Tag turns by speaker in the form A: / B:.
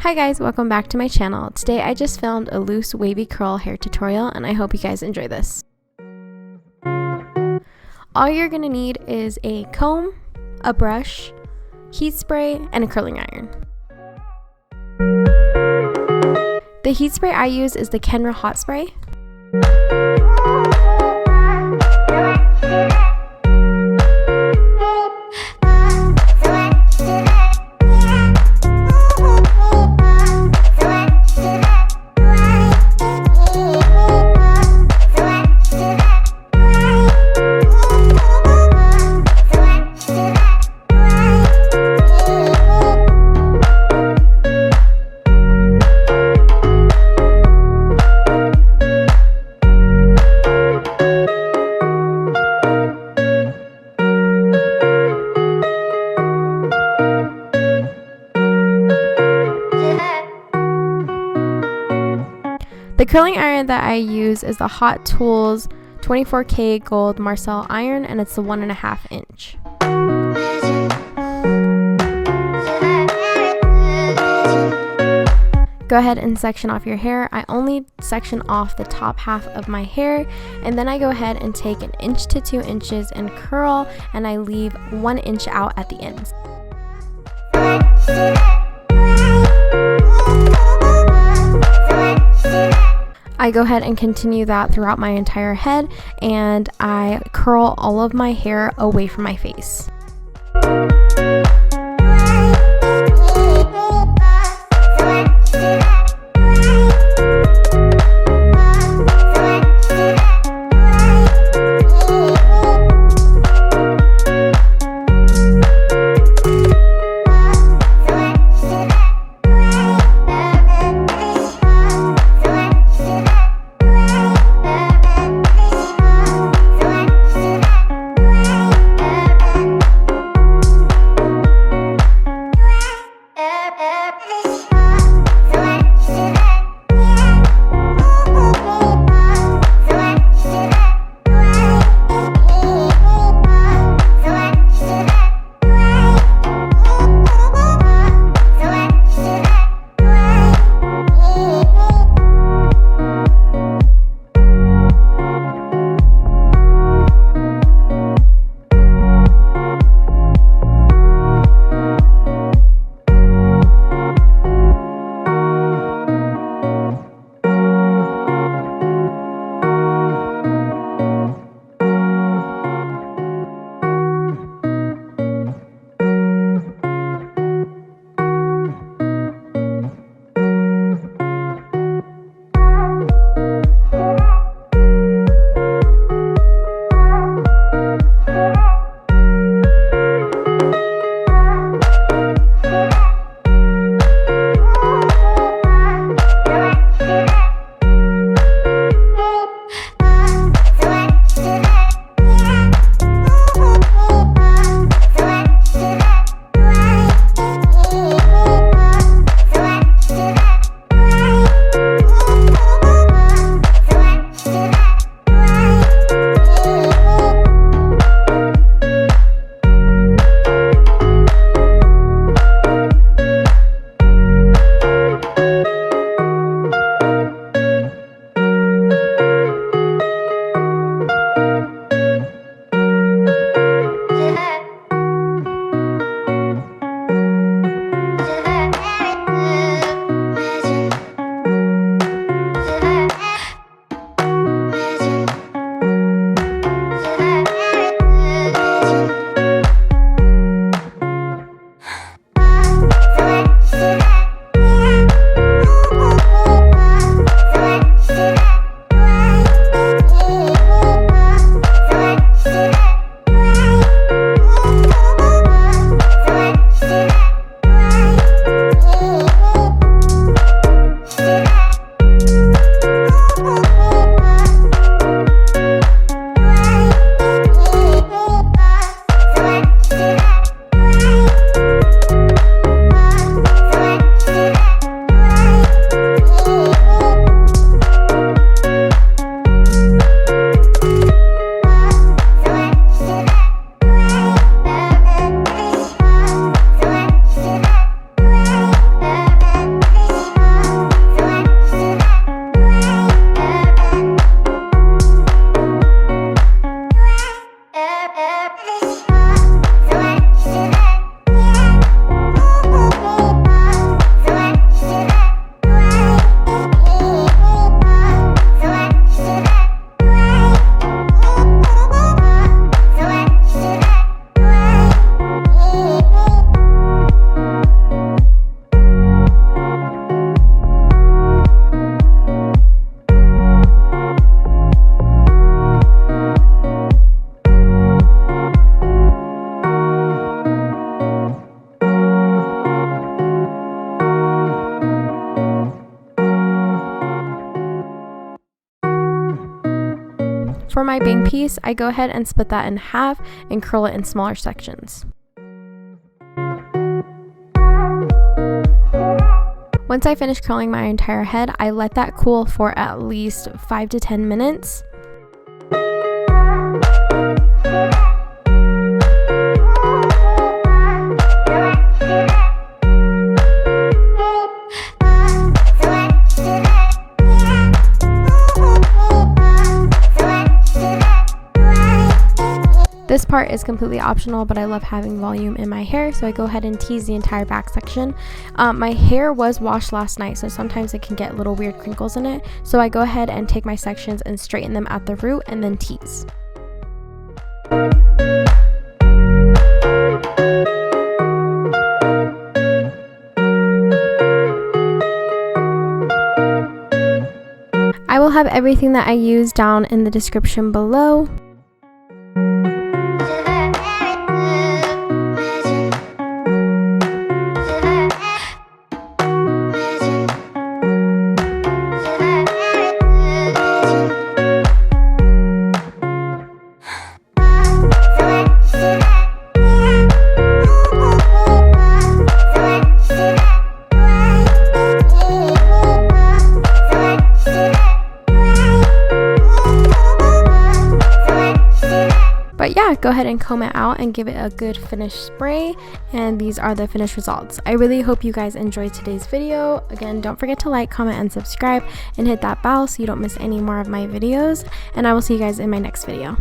A: Hi guys, welcome back to my channel. Today I just filmed a loose wavy curl hair tutorial and I hope you guys enjoy this. All you're gonna need is a comb, a brush, heat spray, and a curling iron. The heat spray I use is the Kenra hot spray. The curling iron that I use is the Hot Tools 24K Gold Marcel iron, and it's the 1.5 inch. Go ahead and section off your hair. I only section off the top half of my hair, and then I go ahead and take 1 inch to 2 inches and curl, and I leave 1 inch out at the ends. I go ahead and continue that throughout my entire head, and I curl all of my hair away from my face. For my bang piece, I go ahead and split that in half and curl it in smaller sections. Once I finish curling my entire head, I let that cool for at least 5 to 10 minutes. This part is completely optional, but I love having volume in my hair, so I go ahead and tease the entire back section. My hair was washed last night, so sometimes it can get little weird crinkles in it, so I go ahead and take my sections and straighten them at the root and then tease. I will have everything that I use down in the description below. But yeah, go ahead and comb it out and give it a good finish spray, and these are the finished results. I really hope you guys enjoyed today's video. Again, don't forget to like, comment, and subscribe, and hit that bell so you don't miss any more of my videos, and I will see you guys in my next video.